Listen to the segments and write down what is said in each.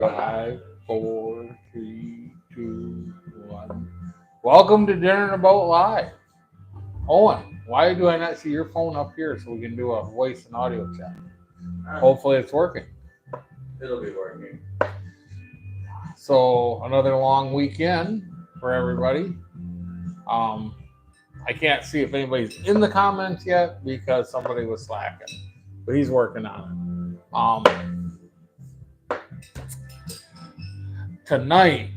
Five, four, three, two, one. Welcome to Dinner in a Boat Live. Owen, why do I not see your phone up here so we can do a voice and audio check? Hopefully it's working. It'll be working. So another long weekend for everybody. I can't see if anybody's in the comments yet because somebody was slacking, but he's working on it. Tonight,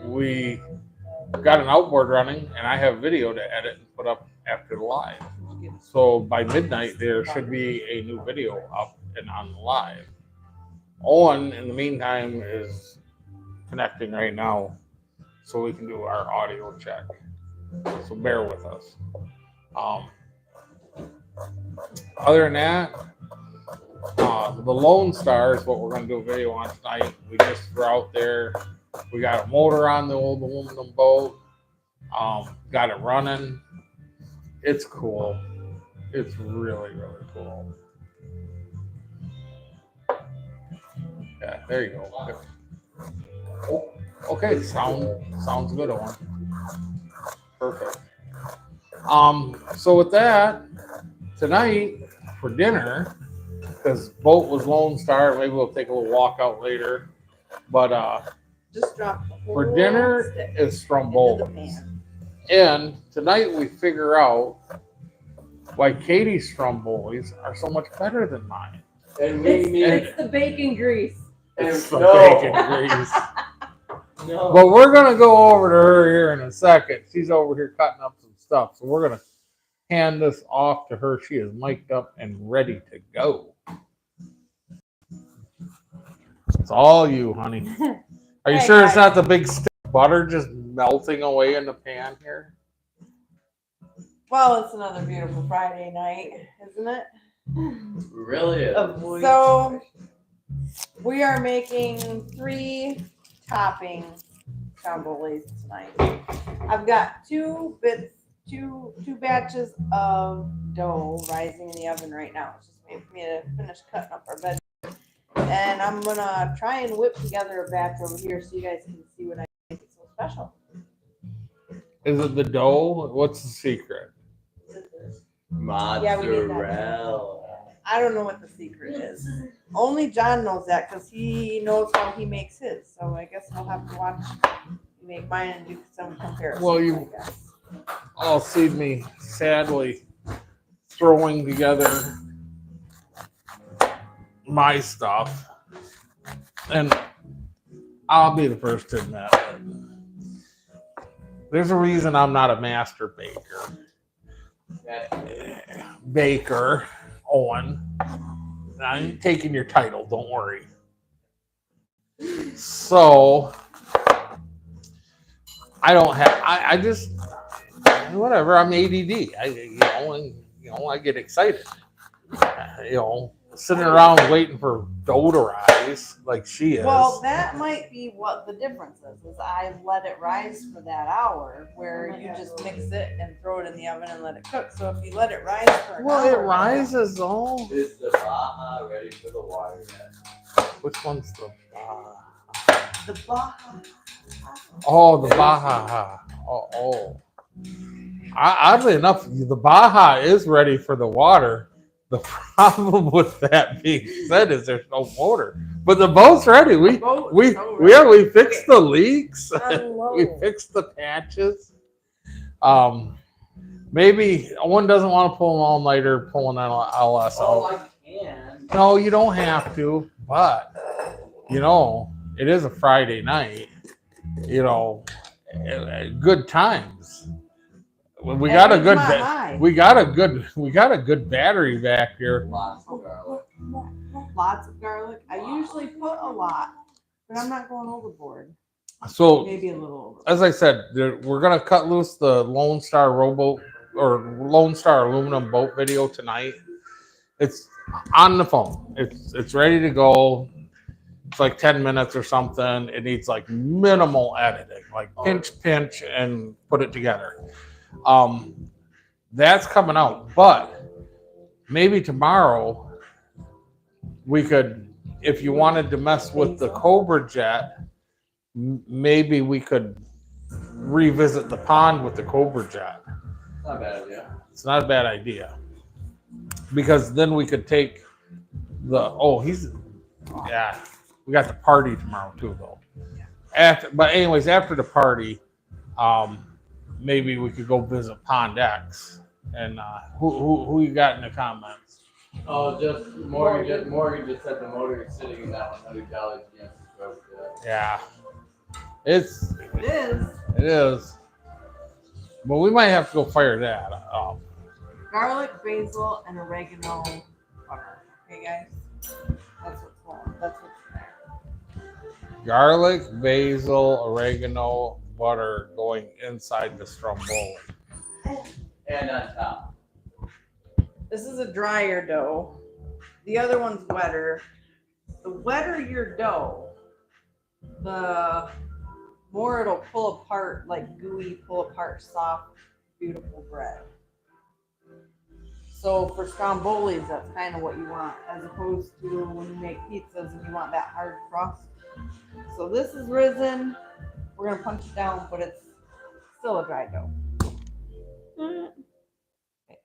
we got an outboard running, and I have video to edit and put up after the live. So by midnight, there should be a new video up and on the live. Owen, in the meantime, is connecting right now so we can do our audio check. So bear with us. Other than that, the Lone Star is what we're going to do a video on tonight. We just were out there. We got a motor on the old aluminum boat. Got it running. It's cool. It's really, really cool. Yeah, there you go. Okay, sounds good, Owen. Perfect. So with that, tonight for dinner, because boat was Lone Star, maybe we'll take a little walk out later. But just drop the whole for dinner stick is into the Stromboli. pan. And tonight we figure out why Katie's Strombolis are so much better than mine. And It's the bacon grease. It's the no. bacon grease. No. But we're going to go over to her here in a second. She's over here cutting up some stuff. So we're going to hand this off to her. She is mic'd up and ready to go. It's all you, honey. Are you Hey, sure it's guys. not the big stick of butter just melting away in the pan here? Well, it's another beautiful Friday night, isn't it? Really is. So we are making 3 topping strombolis tonight. I've got two batches of dough rising in the oven right now. It's just waiting for me to finish cutting up our veggies. And I'm gonna try and whip together a batch over here so you guys can see what I make it so special. Is it the dough? What's the secret? Mozzarella. I don't know what the secret is. Only John knows that because he knows how he makes his. So I guess I'll have to watch me make mine and do some comparisons. Well, you all see me sadly throwing together my stuff, and I'll be the first to admit it. There's a reason I'm not a master baker, Owen. I'm taking your title, don't worry. So I don't have. I just whatever. I'm ADD. I get excited. Sitting around waiting for dough to rise like she is. Well, that might be what the difference is I let it rise for that hour where you just mix it and throw it in the oven and let it cook. So if you let it rise for an Well, it hour, rises though. Is the Baja ready for the water yet? Which one's the Baja? the Baja. Oh, the Baja. Oh. Oddly enough, the Baja is ready for the water. The problem with that being said is there's no motor, but the boat's ready. We fixed the leaks. We fixed the patches. Maybe one doesn't want to pull an all-nighter pulling LS Oh, out. I can. No, you don't have to, but it is a Friday night. Good times. We got a good battery back here. Lots of garlic. Lots of garlic. I usually put a lot, but I'm not going overboard. So Maybe a little over. as I said, we're gonna cut loose the Lone Star rowboat or Lone Star aluminum boat video tonight. It's on the phone. It's ready to go. It's like 10 minutes or something. It needs like minimal editing, like pinch and put it together. That's coming out, but maybe tomorrow we could, if you wanted to mess with the Cobra Jet, maybe we could revisit the pond with the Cobra Jet. Not a bad idea. It's not a bad idea. Because then we could take yeah, we got the party tomorrow too, though. After the party, maybe we could go visit Pond X. And who you got in the comments? Oh, just Morgan just said the motor is sitting in that $100 against the road. Yeah, It is. it is. But we might have to go fire that up. Garlic, basil, and oregano butter. Okay, guys? That's what's going. That's what's there. Garlic, basil, oregano, butter going inside the stromboli. And on top. This is a drier dough. The other one's wetter. The wetter your dough, the more it'll pull apart, like gooey, pull apart, soft, beautiful bread. So for strombolis, that's kind of what you want, as opposed to when you make pizzas and you want that hard crust. So this is risen. We're gonna punch it down, but it's still a dry dough. Okay,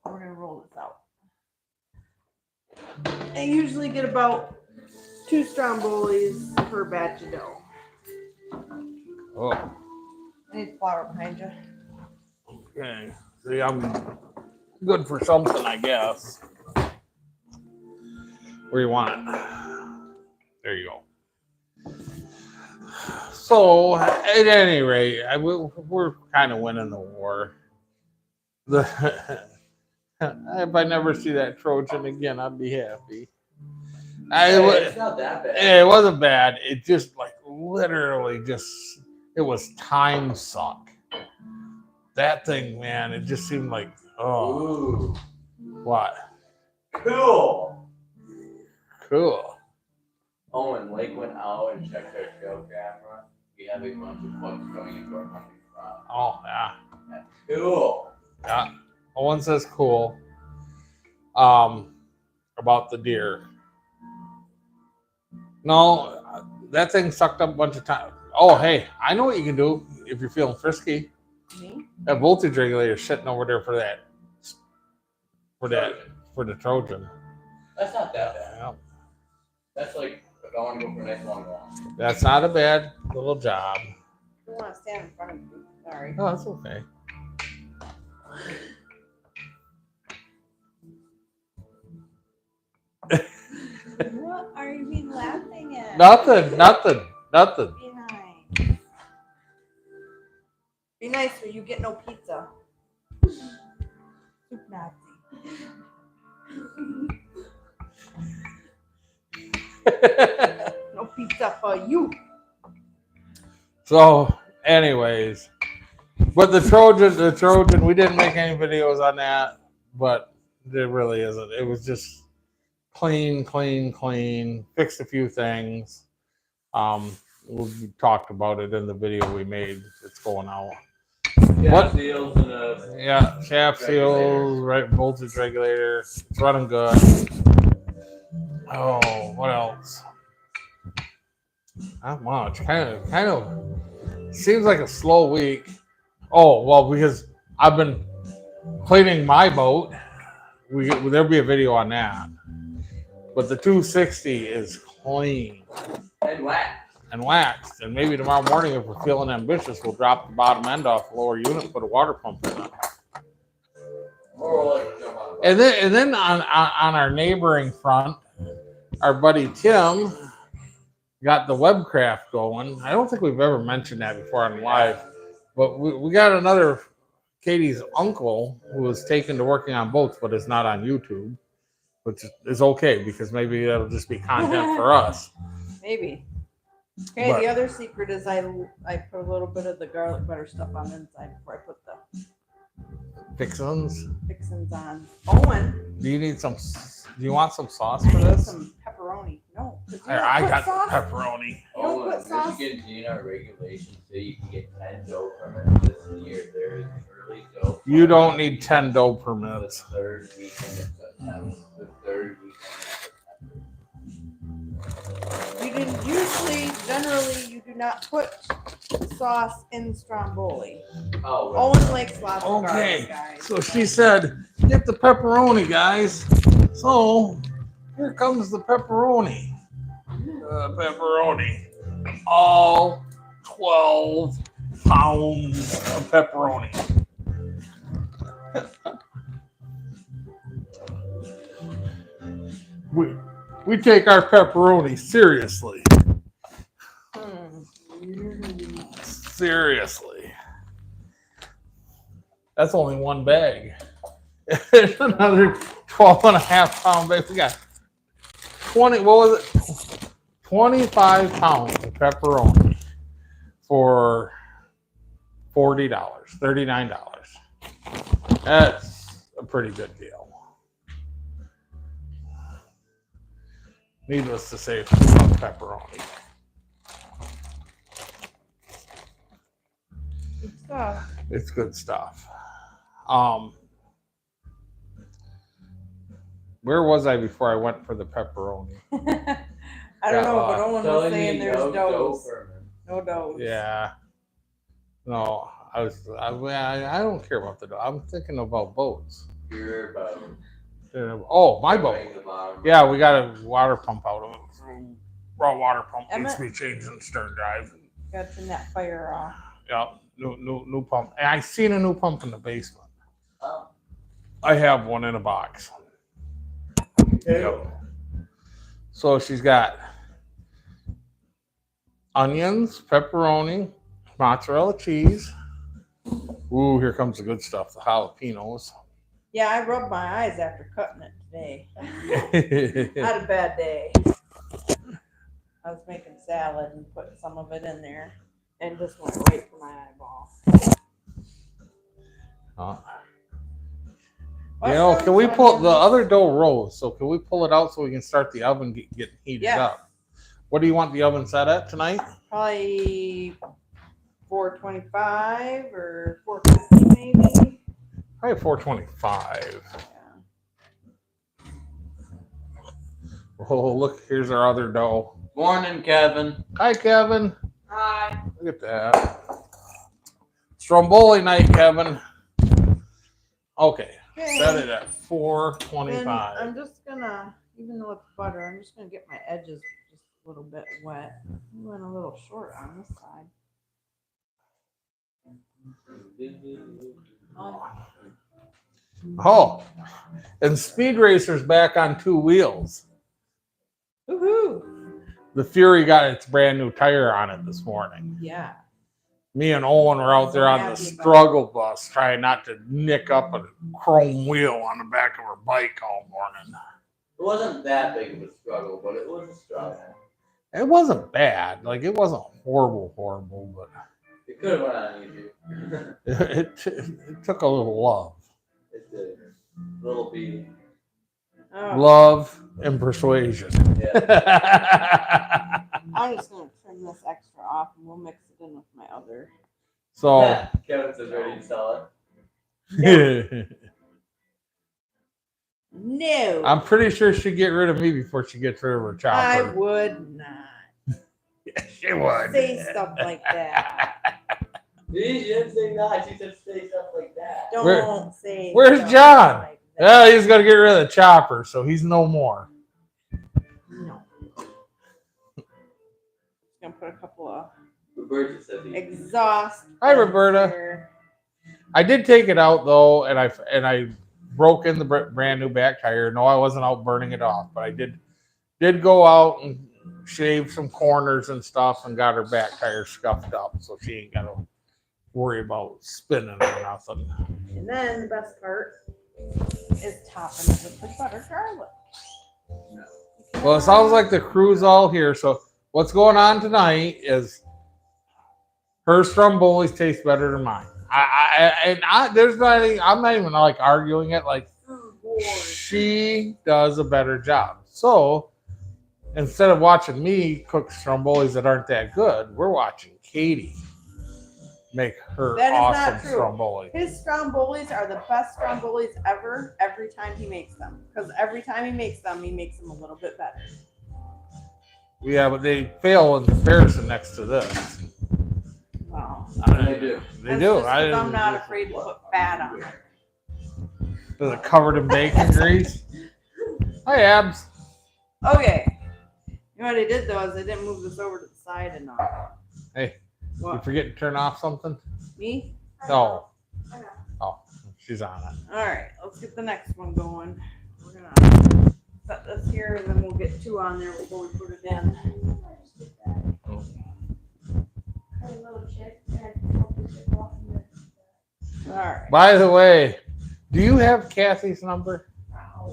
we're gonna roll this out. I usually get about 2 strombolis per batch of dough. Oh, I need flour behind you. okay. See, I'm good for something, I guess. Where you want it? There you go. So, at any rate, we're kind of winning the war. If I never see that Trojan again, I'd be happy. It's not that bad. It wasn't bad. It just literally it was time suck. That thing, man, it just seemed like, oh. Ooh. What? Cool. Cool. Oh, and Lake went out and checked our trail camera. We have a bunch of bugs going into our hunting spot. Oh, yeah. That's cool. Yeah. Owen says cool. About the deer. No, that thing sucked up a bunch of time. Oh, hey, I know what you can do if you're feeling frisky. Me? That voltage regulator is sitting over there for the Trojan. That's not that bad. Yeah. That's like if I want to go for a nice long walk. That's not a bad little job. I don't want to stand in front of you. Sorry. Oh, that's okay. What are you been laughing at? Nothing. Be nice. Be nice or you get no pizza. Soup Nazi. No pizza for you. So, anyways, but the Trojan, we didn't make any videos on that, but there really isn't. It was just clean. Fixed a few things. We talked about it in the video we made. It's going out. Yeah, What? seals and a Yeah, shaft seals, right? Voltage regulator. It's running good. Oh, what else? Not much. Kind of seems like a slow week. Oh, well, because I've been cleaning my boat. There'll be a video on that. But the 260 is clean and wax. and waxed. And maybe tomorrow morning, if we're feeling ambitious, we'll drop the bottom end off the lower unit, put a water pump in it. Or like jump on And then on our neighboring front, our buddy Tim got the Webcraft going. I don't think we've ever mentioned that before on live, but we got another Katie's uncle who was taken to working on boats, but is not on YouTube, which is okay because maybe that'll just be content for us. Maybe. Okay, But- the other secret is I put a little bit of the garlic butter stuff on the inside before I put the Fixins. fixins on. Owen, Do you need some? Do you want some sauce I for need this? some pepperoni. No, 'cause you Here, don't I put got sauce. pepperoni. You don't put sauce. Michigan DNR regulations say you can get 10 dough permits this year. There is early dough. You don't need 10 dough The permits. third weekend of September. The third weekend of September. generally, you do not put sauce in stromboli. Oh, Owen likes lots of Okay, garlic, guys. so she said, get the pepperoni, guys. So here comes the pepperoni. Pepperoni. All 12 pounds of pepperoni. we take our pepperoni seriously. Seriously. That's only one bag. There's another 12 and a half pound bag. We got 20, what was it? 25 pounds of pepperoni for $40, $39. That's a pretty good deal. Needless to say, pepperoni. Good stuff. It's good stuff. Where was I before I went for the pepperoni? I don't know, but Yeah, Owen was telling saying you, there's no doughs. Furman. No doughs. Yeah. No, I don't care about the dough. I'm thinking about boats. Your boat. Oh, my boat. Bring the bottom. Yeah, we got a water pump out of it. Raw water pump needs Emmett? to be changed in the stern drive. Got to turn that fire off. Yeah, new pump. And I seen a new pump in the basement. Oh. I have one in a box. Yep. So she's got onions, pepperoni, mozzarella cheese. Ooh, here comes the good stuff, the jalapenos. Yeah, I rubbed my eyes after cutting it today. I had a bad day. I was making salad and put some of it in there and just went right for my eyeball. You know, can we pull the other dough rose? So can we pull it out so we can start the oven getting heated Yes. up? What do you want the oven set at tonight? Probably 425 or 450 maybe. Probably 425. Yeah. Oh, look, here's our other dough. Morning, Kevin. Hi, Kevin. Hi. Look at that. Stromboli night, Kevin. Okay, set it at And 425. I'm just gonna, even though it's butter, I'm just gonna get my edges just a little bit wet. I went a little short on this side. Oh, and Speed Racer's back on two wheels. Woohoo! The Fury got its brand new tire on it this morning. Yeah. Me and Owen were out there on the struggle bus trying not to nick up a chrome wheel on the back of her bike all morning. It wasn't that big of a struggle, but it was a struggle. It wasn't bad. Like, it wasn't horrible, but It could have went on easier. it took a little love. It did. Little beating. Oh, Love and persuasion. Yeah. I'm just gonna trim this extra off and we'll mix it in with my other. So, Kevin says ready to sell No, I'm pretty sure she'd get rid of me before she gets rid of her I chopper. would not She would. say stuff like that. it. She didn't say that. She said say stuff like that. Don't say. where's stuff John? like that. Yeah, he's gonna get rid of the chopper, so he's no more. No. Gonna put a couple of Roberta said he. exhaust. Hi, vents Roberta. here. I did take it out though, and I broke in the brand new back tire. No, I wasn't out burning it off, but I did go out and shave some corners and stuff, and got her back tire scuffed up, so she ain't gotta worry about spinning or nothing. And then the best part is topping it with the butter garlic. Well, it sounds like the crew's all here. So what's going on tonight is her strombolis taste better than mine. There's not any, I'm not even like arguing it. Like, she does a better job. So instead of watching me cook strombolis that aren't that good, we're watching Katie make her That is awesome not true. stromboli. His strombolis are the best strombolis ever. Every time he makes them, because every time he makes them a little bit better. Yeah, but they fail in comparison next to this. Wow. They do. They That's do. just 'cause I'm not afraid to put fat on it. Is it covered in bacon grease? Hi, Abs. Okay. You know what I did though is I didn't move this over to the side enough. Hey, you What? forget to turn off something? Me? No. Oh, she's on it. All right. Let's get the next one going. We're gonna set this here and then we'll get two on there before we put it in. All right. By the way, do you have Kathy's number?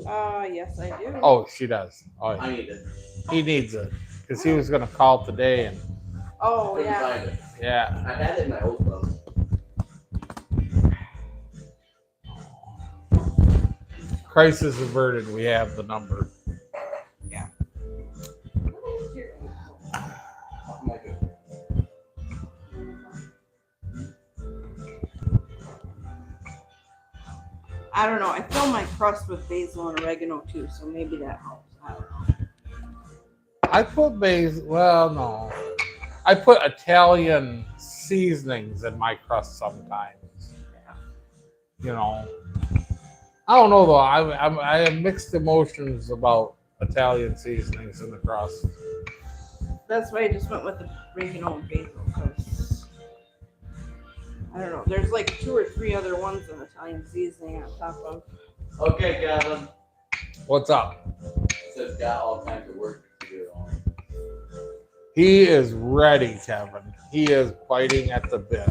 Yes, I do. Oh, she does. Oh, I yeah. need it. He needs it because he was gonna call today, and Oh, Couldn't yeah. find it. yeah. I had it in my old phone. Crisis averted. We have the number. My good. I don't know. I fill my crust with basil and oregano too, so maybe that helps. I don't know. I put basil. Well, no. I put Italian seasonings in my crust sometimes. You know. I don't know though. I have mixed emotions about Italian seasonings in the crust. That's why I just went with the oregano and basil because I don't know. There's like 2 or 3 other ones in Italian seasoning on top of. Okay, Kevin. What's up? Says got all kinds of work to do. He is ready, Kevin. He is biting at the bit.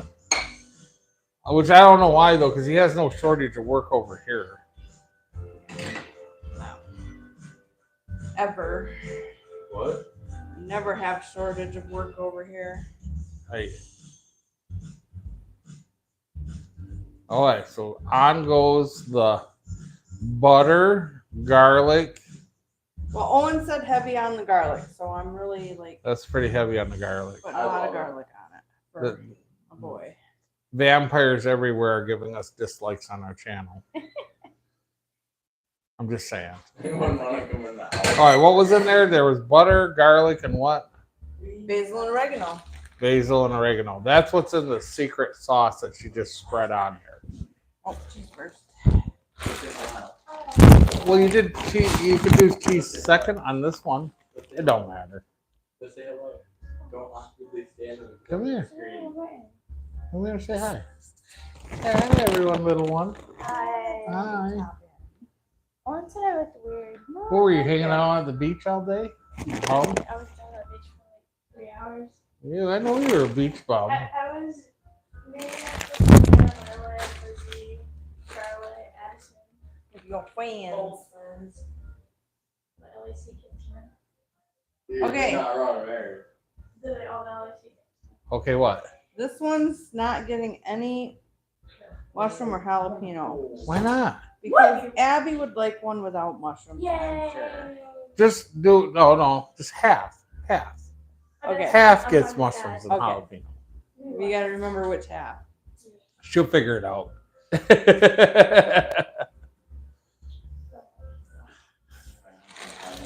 Which I don't know why though, because he has no shortage of work over here. Ever. What? Never have shortage of work over here. Hey. All right, so on goes the butter, garlic. Well, Owen said heavy on the garlic, so I'm really like That's pretty heavy on the garlic. putting a lot of garlic on it for The a boy. vampires everywhere are giving us dislikes on our channel. I'm just saying. Anyone want to come in the house? All right, what was in there? There was butter, garlic, and what? Basil and oregano. Basil and oregano. That's what's in the secret sauce that she just spread on here. Oh, cheese first. Well, you did cheese. You could do cheese second on this one. It don't matter. Just say hello. Don't awkwardly stand in the Come here. screen. Come here, say hi. Hi, everyone, little one. Hi. Hi. Owen said I looked weird. What were you hanging out at the beach all day? Oh, I was down at the beach for like 3 hours. yeah, I know you were a beach bum. I was maybe Marla, Lizzie, Charlotte, Addison, Your friends. old friends. The LAC kids, Okay. You're not wrong there. all the LAC kids. Okay, what? This one's not getting any mushroom or jalapeno Why not? because Abby would like one without mushrooms. I'm sure. Yay! Just do no, just half. Okay. Half I'm gets fine with mushrooms that. and Okay. jalapeno. We gotta remember which half. She'll figure it out.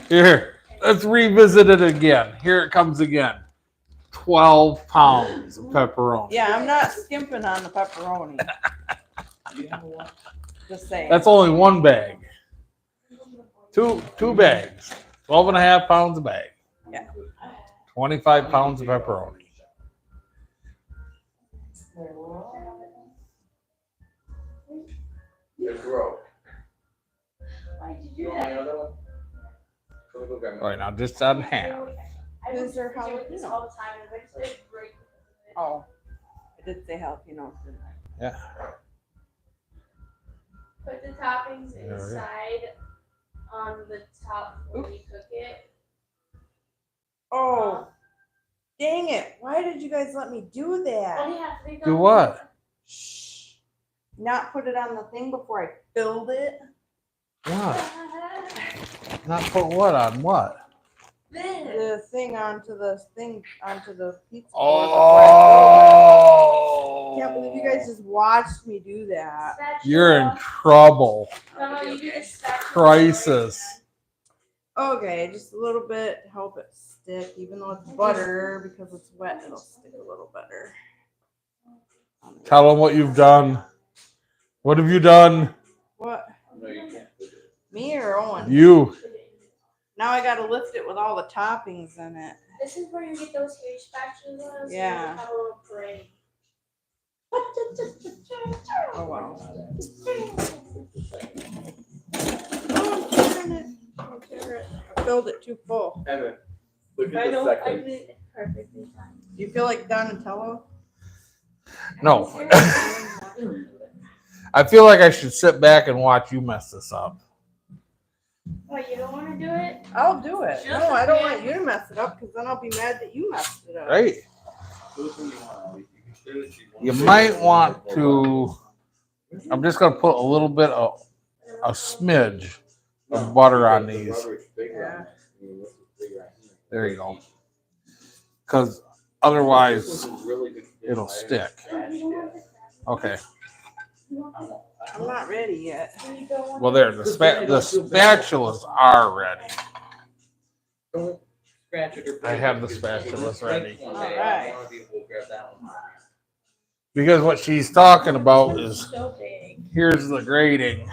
Here, let's revisit it again. Here it comes again. 12 pounds of pepperoni. Yeah, I'm not skimping on the pepperoni. You have one? Just saying. That's only one bag. Two bags. 12 and a half pounds a bag. Yeah. 25 pounds of pepperoni. It's broke. Why did You you do want that? another one? Go go grab All right, now just on half. I Is there do this jalapeno? all the time, and eventually I break it. Oh, I did say jalapeno, didn't I? Yeah. Put the toppings There we go. inside on the top when you cook it. Oh, dang it. Why did you guys let me do that? Only half they Do what? Shh. Not put it on the thing before I filled it. What? Not put what on what? This. The thing onto the pizza. board Oh. before I filled it. Can't believe you guys just watched me do that. You're in trouble. No, you do the spatula. Crisis. Okay, just a little bit to help it stick, even though it's butter, because it's wet, it'll stick a little better. Tell them what you've done. What have you done? What? No, you can't put it. Me or Owen? You. Now I gotta lift it with all the toppings in it. This is where you get those huge spatulas. Yeah. And have a little parade. Oh wow. I filled it too full. Evan, look I at the know. I second. did it perfectly fine. Do you feel like Donatello? No. I feel like I should sit back and watch you mess this up. What, you don't want to do it? I'll do it. No, I don't want you to mess it up because then I'll be mad that you messed it up. Right? Do it when you want. You can do it if you want. You might want to. I'm just going to put a little bit of a smidge of butter on these. Yeah. There you go. Because otherwise, it'll stick. Okay. I'm not ready yet. Well, there. The spatulas are ready. Don't scratch it or I have the spatulas ready. Alright. Because what she's talking about is So big. here's the grading,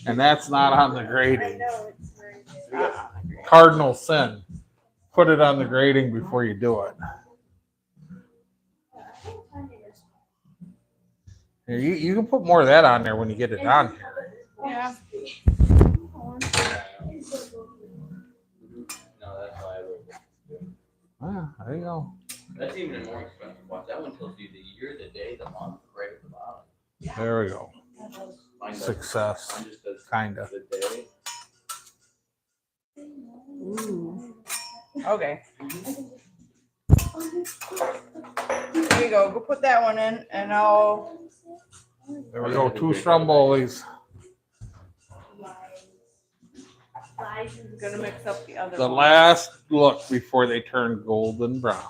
and that's not on the I grading. know it's very big. Cardinal sin. Put it on the grading before you do it. Here, you can put more of that on there when you get it on here. Yeah. No, that's why I wrote it. Ah, there you go. That's even a more expensive watch. That one tells you the year, the day, the month, right at the bottom. There we go. Mine doesn't. Success. Mine just does Kinda. the day. Ooh. Okay. There you go. Go put that one in, and I'll. There we go. 2 strombolis. Gonna mix up the other The one. last look before they turn golden brown.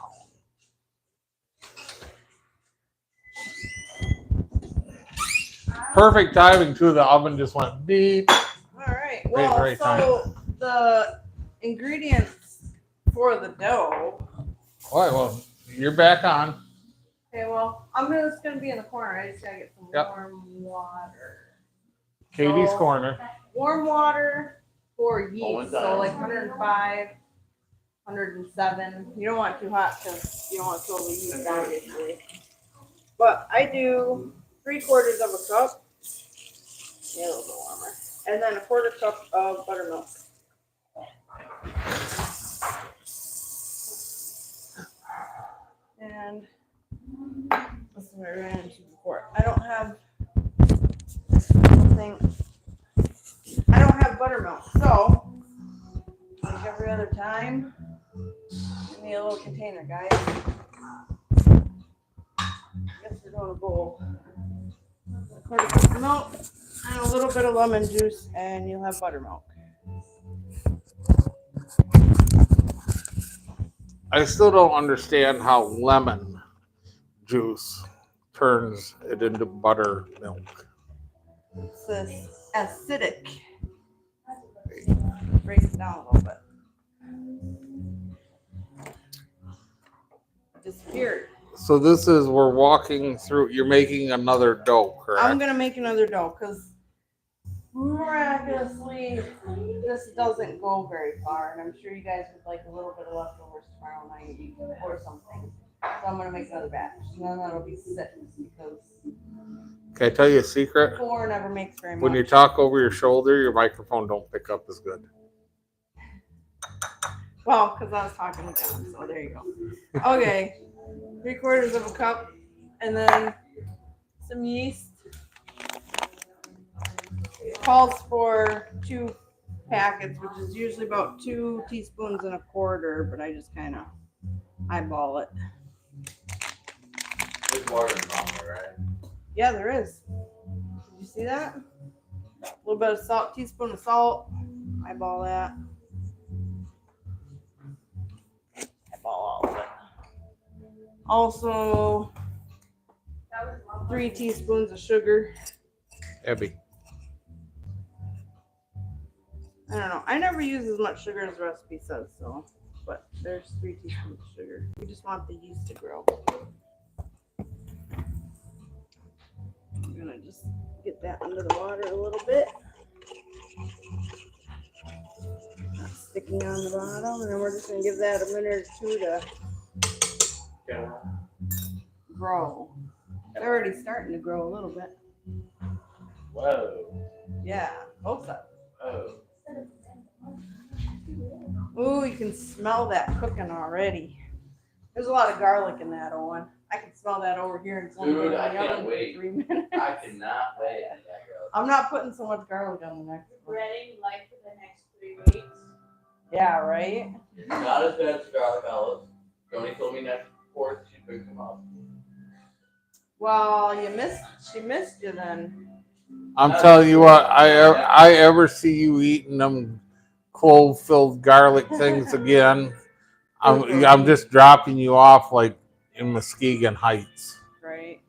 Perfect timing too. The oven just went beep. All right. Well, Great so the ingredients for the dough. All right. Well, you're back on. Okay. Well, just gonna be in the corner. I just gotta get some warm water. Katie's So- corner. Warm water for yeast. Owen's So on. like 105, 107. You don't want it too hot because you don't want to kill the yeast, obviously. But I do 3/4 of a cup. Yeah, a little bit warmer. And then 1/4 cup of buttermilk. And this is what I ran into before. I don't have buttermilk, so like every other time, give me a little container, guys. I guess we're doing a bowl. 1/4 cup of milk and a little bit of lemon juice, and you'll have buttermilk. I still don't understand how lemon juice turns it into buttermilk. It's this acidic. Break it down a little bit. Disappeared. So this is we're walking through. You're making another dough, correct? I'm gonna make another dough because miraculously this doesn't go very far, and I'm sure you guys would like a little bit of leftovers tomorrow night or something. So I'm gonna make another batch, and then that'll be 6 because Can I tell you a secret? 4 never makes very much. When you talk over your shoulder, your microphone don't pick up as good. Well, because I was talking to John, so there you go. Okay, 3/4 of a cup, and then some yeast. Calls for 2 packets, which is usually about 2 teaspoons and a quarter, but I just kind of eyeball it. There's water in there, right? Yeah, there is. Did you see that? A little bit of salt, teaspoon of salt. Eyeball that. Eyeball all of it. Also, 3 teaspoons of sugar. Abby. I don't know. I never use as much sugar as the recipe says, so, but There's 3 teaspoons of sugar. We just want the yeast to grow. I'm gonna just get that under the water a little bit. Not sticking on the bottom, and then we're just gonna give that a minute or 2 to grow. They're already starting to grow a little bit. Whoa. Yeah, both sides. Oh. Ooh, you can smell that cooking already. There's a lot of garlic in that, Owen. I can smell that over here. It's only been in Dude, the I can't oven for wait. 3 minutes. I cannot wait. That goes. I'm not putting so much garlic on the next one. Breading like for the next 3 weeks. Yeah, right? Not as bad as garlic olives. Joni told me next 4th she picks them up. Well, she missed you then. I'm telling you what, I ever see you eating them clove-filled garlic things again, I'm just dropping you off like in Muskegon Heights. Right.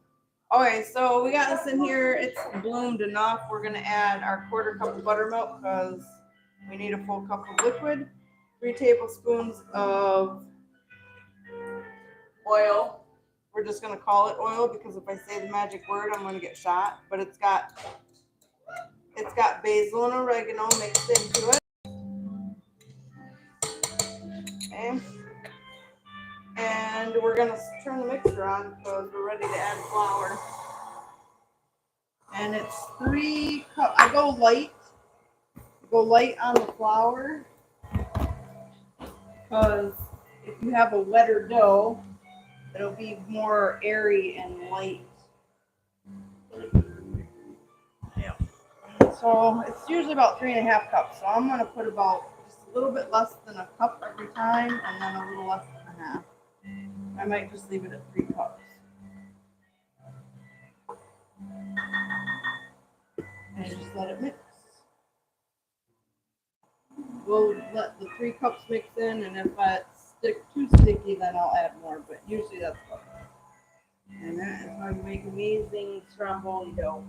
Okay, so we got this in here. It's bloomed enough. We're gonna add our 1/4 cup of buttermilk because we need a full cup of liquid. 3 tablespoons of oil. We're just gonna call it oil because if I say the magic word, I'm gonna get shot. But it's got basil and oregano mixed into it. Okay. And we're gonna turn the mixer on because we're ready to add flour. And it's 3 cups. I go light on the flour because if you have a wetter dough, it'll be more airy and light. Yeah. So it's usually about 3.5 cups. So I'm gonna put about just a little bit less than a cup every time, and then a little less than a half. I might just leave it at 3 cups. And just let it mix. We'll let the 3 cups mix in, and if it's too sticky, then I'll add more, but usually that's what. And that is how you make amazing stromboli dough.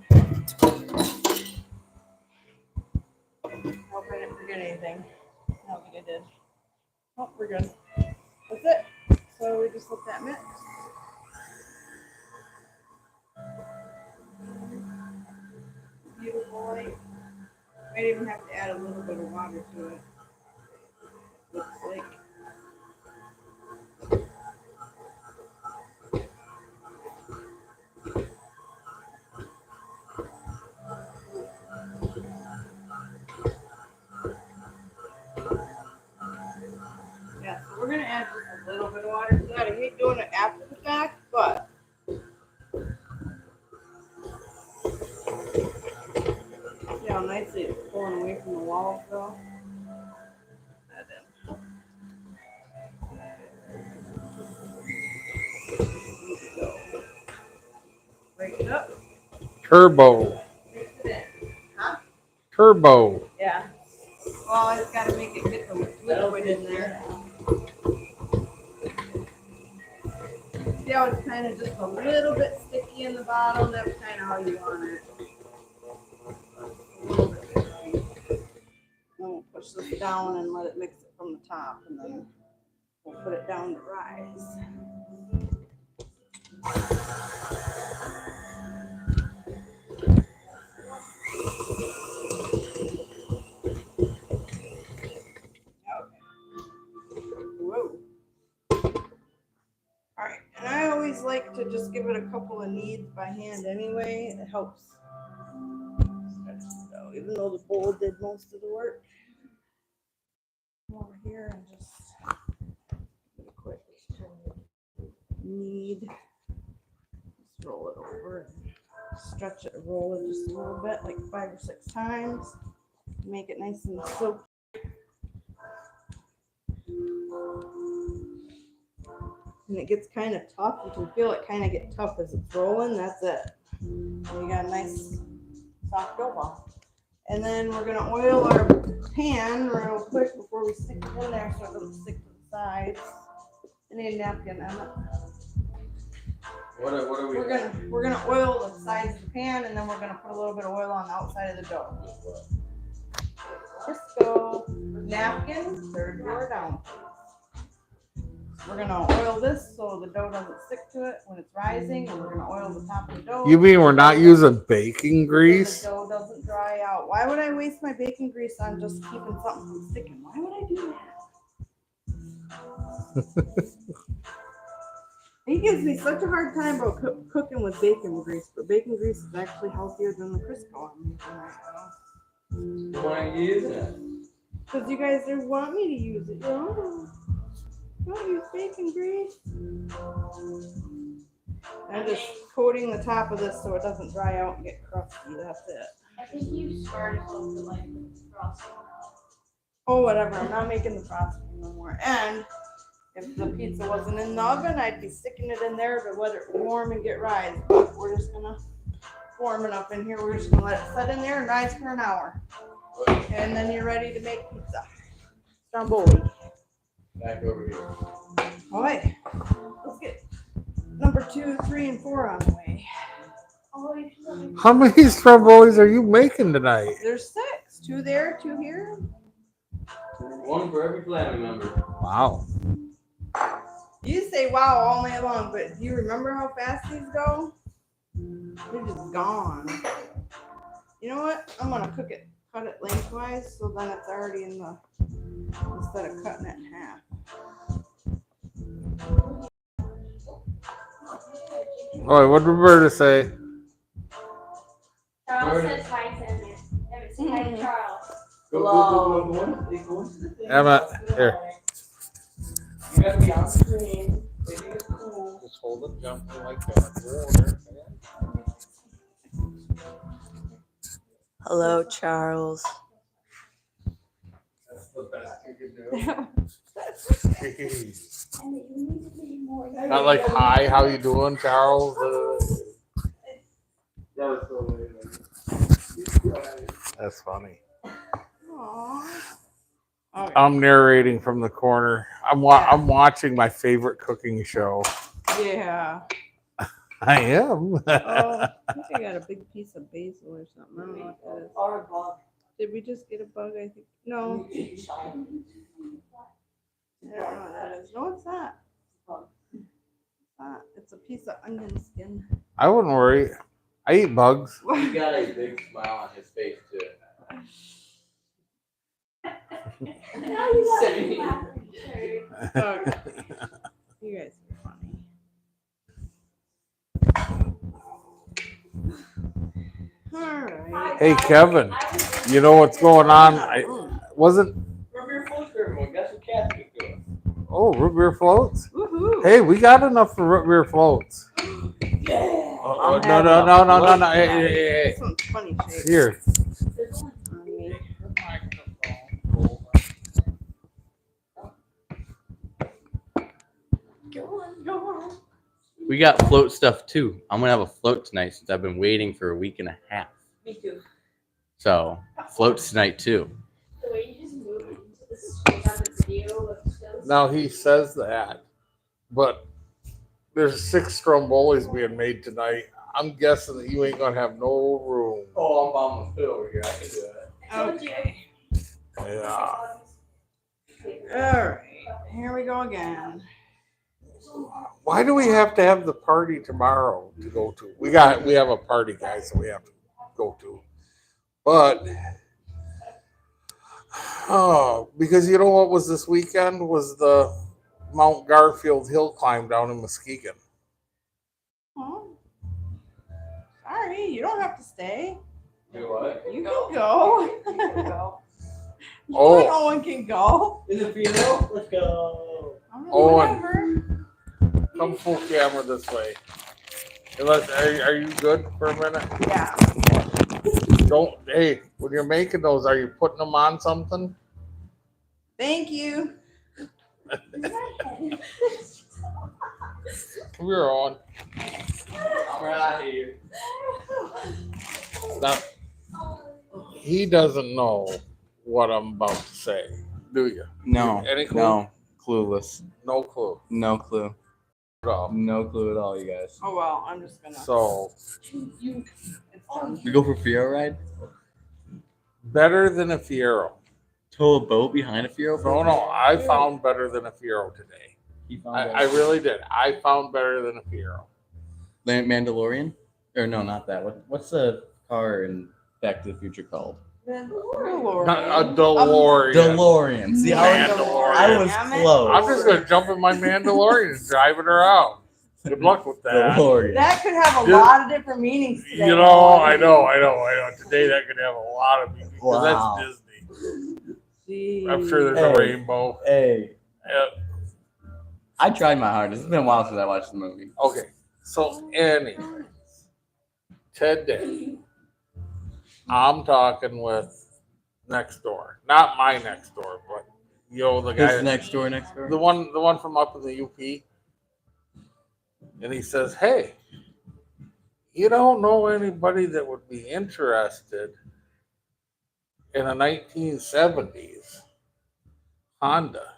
Hope I didn't forget anything. I don't think I did. Oh, we're good. That's it. So we just let that mix. Beautiful light. Might even have to add a little bit of water to it. Looks like. Yeah, so we're gonna add just a little bit of water to that. I hate doing it after the fact, but see how nicely it's pulling away from the walls though. Add in. Break it up. Turbo. Mix it in. Huh? Turbo. Yeah. Well, I just gotta make it get the liquid in there. See how it's kind of just a little bit sticky in the bottom? That's kind of how you want it. A little bit sticky. Then we'll push this down and let it mix it from the top, and then we'll put it down to rise. Whoa. All right, and I always like to just give it a couple of kneads by hand anyway. It helps. So even though the bowl did most of the work. Come over here and just give it a quick knead. Just roll it over and stretch it, roll it just a little bit, like 5 or 6 times. Make it nice and soaked. And it gets kind of tough. You can feel it kind of get tough as it's rolling. That's it. And you got a nice soft dough ball. And then we're going to oil our pan real quick before we stick it in there so it doesn't stick to the sides. I need a napkin, Emma. What are we? We're gonna oil the sides of the pan, and then we're gonna put a little bit of oil on the outside of the dough. Crisco napkin, 3rd drawer down, please. We're gonna oil this so the dough doesn't stick to it when it's rising, and we're gonna oil the top of the dough. You mean we're not using baking so grease? the dough doesn't dry out. Why would I waste my baking grease on just keeping something from sticking? Why would I do that? He gives me such a hard time about cooking with bacon grease, but bacon grease is actually healthier than the Crisco I'm using right now. Why are you using it? Because you guys don't want me to use it. No. Don't use bacon grease. I'm just coating the top of this so it doesn't dry out and get crusty. That's it. I think you started with the like frosting. Oh, whatever. I'm not making the frosting no more. And if the pizza wasn't in the oven, I'd be sticking it in there to let it warm and get rise. But we're just gonna warm it up in here. We're just gonna let it set in there and rise for an hour. And then you're ready to make pizza. Stromboli. Back over here. All right. Let's get number 2, 3, and 4 on the way. Oh, you should let me- How many strombolis are you making tonight? There's 6. 2 there, 2 here. One for every family member. Wow. You say wow all night long, but do you remember how fast these go? They're just gone. You know what? I'm gonna cut it lengthwise so then it's already in the, instead of cutting it in half. All right, what did Roberta say? Charles says hi to him. Haven't said hi to Charles. Go into the thing. Emma, here. You gotta be on the screen. Maybe it's cool. Just hold it gently like that. Hello, Charles. That's the best you can do. And you need to be more. Not like, hi, how you doing, Charles? That was so weird. That's funny. Aww. Okay. I'm narrating from the corner. I'm watching my favorite cooking show. Yeah. I am. Oh, I think I got a big piece of basil or something. I don't know what that is. Or a bug. Did we just get a bug? I think. No. I don't know what that is. No, it's not. It's a piece of onion skin. I wouldn't worry. I eat bugs. He got a big smile on his face too. Now you got me laughing. Sure. Okay. You guys are funny. All right. Hey, Kevin, you know what's going on? I wasn't. Rub your foot for everyone. Guess what Kathy is doing? Oh, root beer floats. Woohoo. Hey, we got enough for root beer floats. Oh, no. Hey. This one's funny shape. Here. On me. We got float stuff too. I'm gonna have a float tonight since I've been waiting for a week and a half. Me too. So floats tonight too. The way you just moved into the screen on the video looks so Now he says that, but there's 6 strombolis being made tonight. I'm guessing that you ain't gonna have no room. Oh, I'm on the fill over here. I can do it. Okay. Yeah. All right. Here we go again. Why do we have to have the party tomorrow to go to? We have a party, guys, that we have to go to. But because you know what was this weekend was the Mount Garfield hill climb down in Muskegon. Oh. Sorry, you don't have to stay. Do what? You can go. You can go. You Oh. and Owen can go. Is it female? Let's go. Owen. Whatever. Come full camera this way. Unless, are you good for a minute? Yeah. Don't. Hey, when you're making those, are you putting them on something? Thank you. Come here, Owen. I'm right here. Now, he doesn't know what I'm about to say, do you? No, Any clue? no, clueless. No clue No clue. at all. No clue at all, you guys. Oh well, I'm just gonna. So It's done. We go for Fiero ride? better than a Fiero. Tow a boat behind a Fiero? No, I found better than a Fiero today. You found I really did. I found Better Than a Hero. Mandalorian? Or no, not that. What's the car in Back to the Future called? DeLorean. Not a DeLorean. DeLorean. See, I was Damn it. close. I'm just gonna jump in my Mandalorian and drive it around. Good luck with that. DeLorean. That could have a Dis- lot of different meanings today. You know, I know. Today that could have a lot of meaning because Wow. that's Disney. Jeez. I'm sure there's a Hey. rainbow. Hey, Yeah. I tried my hardest. It's been a while since I watched the movie. Okay, so anyways, today I'm talking with next door, not my next door, but the guy, This next door. the one from up in the UP, and he says, "Hey, you don't know anybody that would be interested in a 1970s Honda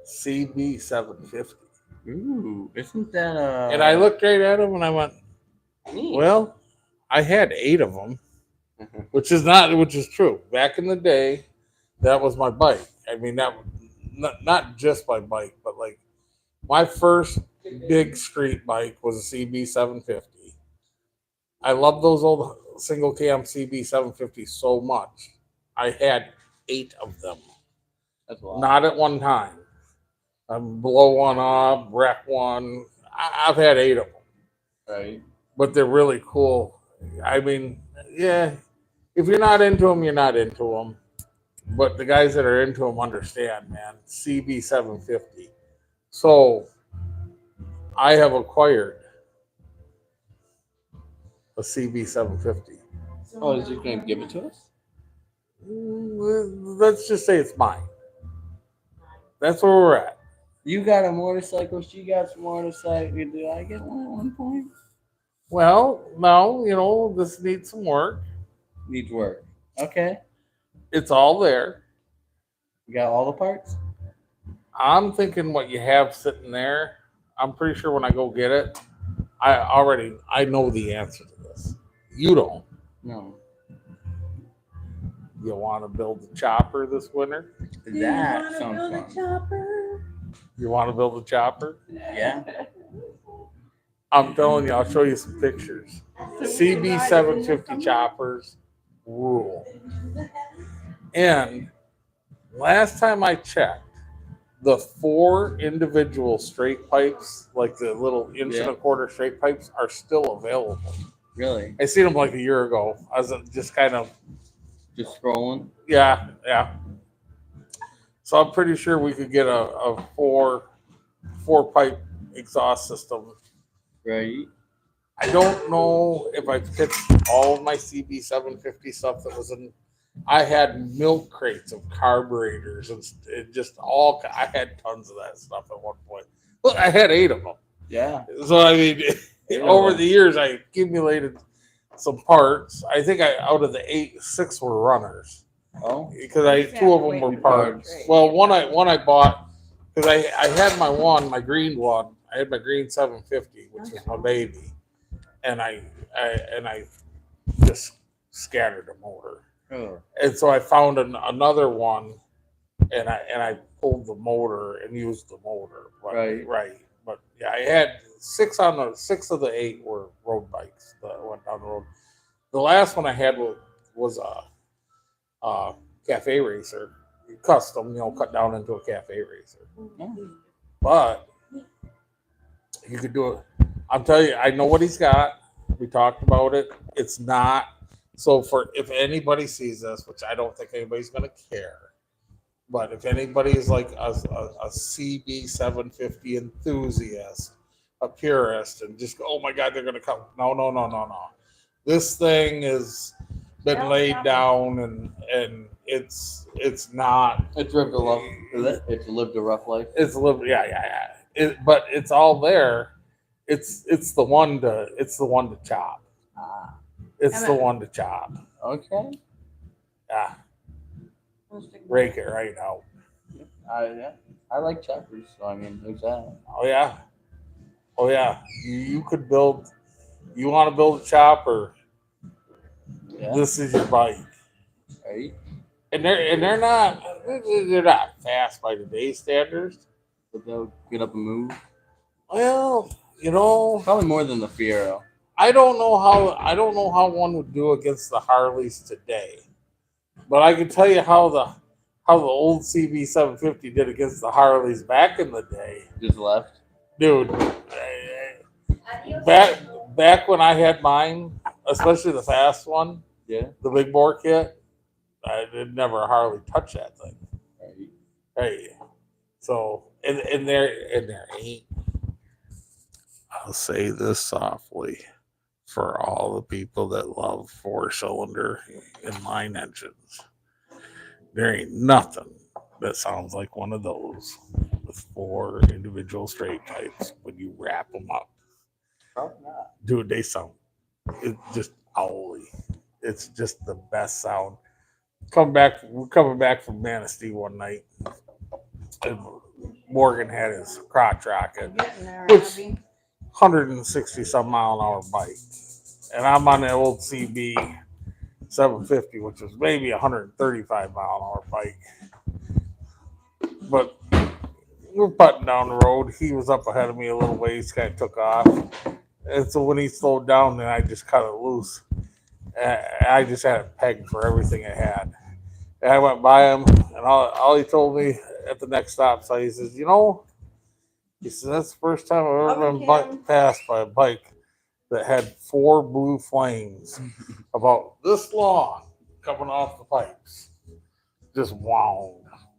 CB750?" Ooh, isn't that And I looked right at him and I went, "Well, I had 8 of them." Which is true. Back in the day, that was my bike. I mean, that not just my bike, but like my first big street bike was a CB750. I love those old single cam CB750 so much. I had 8 of them, That's a lot. not at one time. I blow one up, wreck one. I've had 8 of them, Right. but they're really cool. I mean, yeah. If you're not into them, you're not into them. But the guys that are into them understand, man. CB750. So I have acquired a CB750. Oh, is he going to give it to us? Let's just say it's mine. That's where we're at. You got a motorcycle. She got some motorcycle. Do I get one at one point? Well, no, this needs some work. Needs work. Okay. It's all there. You got all the parts? I'm thinking what you have sitting there. I'm pretty sure when I go get it, I know the answer to this. You don't. No. You want to build a chopper this winter? That sounds fun. Chopper? You want to build a chopper? Yeah. I'm telling you, I'll show you some pictures. CB750 choppers rule. And last time I checked, the 4 individual straight pipes, like the little inch and a quarter straight pipes, are still available. Really? I seen them like a year ago. I was just kind of, Just scrolling? yeah. So I'm pretty sure we could get a four pipe exhaust system. Right. I don't know if I picked all of my CB750 stuff that was in. I had milk crates of carburetors and I had tons of that stuff at one point. Well, I had 8 of them. Yeah. So, I mean, over the years, I accumulated some parts. I think out of the 8, 6 were runners. Oh. Because 2 of them were parts. Well, one I bought because I had my green one. I had my green 750, which was my baby, and I just scattered the motor. Oh. And so I found another one, and I pulled the motor and used the motor. But, right. But yeah, I had 6 of the 8 were road bikes that went down the road. The last one I had was a cafe racer, custom, cut down into a cafe racer. But you could do it. I'm telling you, I know what he's got. We talked about it. It's not. So if anybody sees this, which I don't think anybody's going to care, but if anybody is like a CB750 enthusiast, a purist, and just go, oh my God, they're going to come. No. This thing has been laid down and it's not. It's lived a rough. It's lived a rough life. It's lived, yeah. But it's all there. It's the one to chop. It's the one to chop. Okay. Yeah. Rake it right out. Yeah. I like choppers, so I mean, there's that. Oh yeah. You could build. You want to build a chopper? Yeah. This is your bike. Right. And they're not fast by today's standards, but they'll get up and move. Well, you know, Probably more than the Fiero. I don't know how one would do against the Harleys today, but I can tell you how the old CB 750 did against the Harleys back in the day, Just left. dude. Adios. Back when I had mine, especially the fast one, Yeah. the big bore kit, I did never hardly touch that thing. Right. Hey, so and there ain't. I'll say this softly for all the people that love 4-cylinder inline engines. There ain't nothing that sounds like one of those with 4 individual straight pipes when you wrap them up. Probably not. Dude, they sound just owly. It's just the best sound. We're coming back from Manistee one night, and Morgan had his crotch rocket, Getting there, Which- Abby. 160 some mile an hour bike, and I'm on the old CB 750, which was maybe 135 mile an hour bike. But we're putting down the road. He was up ahead of me a little ways, kind of took off. And so when he slowed down, then I just cut it loose. I just had it pegged for everything it had. And I went by him, and all he told me at the next stop, so he says, he said, that's the first time I've ever Okay, been Kim. passed by a bike that had 4 blue flames about this long coming off the pipes. Just wow.